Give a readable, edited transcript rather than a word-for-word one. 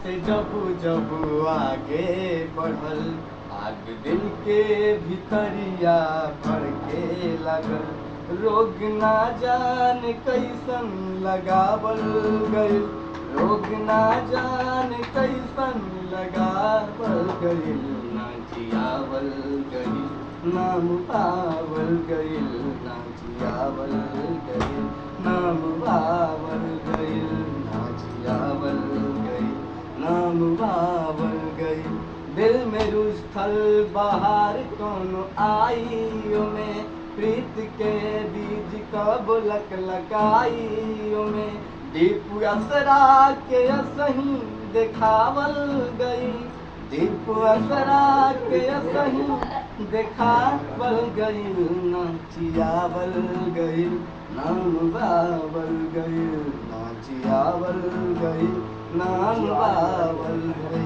से जब जब आगे बढ़ल, आग दिल के भितरिया भड़के लगल। रोग ना जान कैसन लगावल गइल, रोग ना जान कैसन लगावल गइल। ना जियावल गइल, नाम पावल गइल, ना जियावल गइल, नाम पावल गइल, ना जियावल गइल, नाम पावल गइल। दिल में रुस्थल बहार कोनो आइयो में, प्रीत के बीज कब लकाइयो में। दीप असरा के असही देखावल गई, दीप असरा के असही देखावल गई। ना जियावल गई, नाम बावल गई, ना जियावल गई, नाम बावल गई।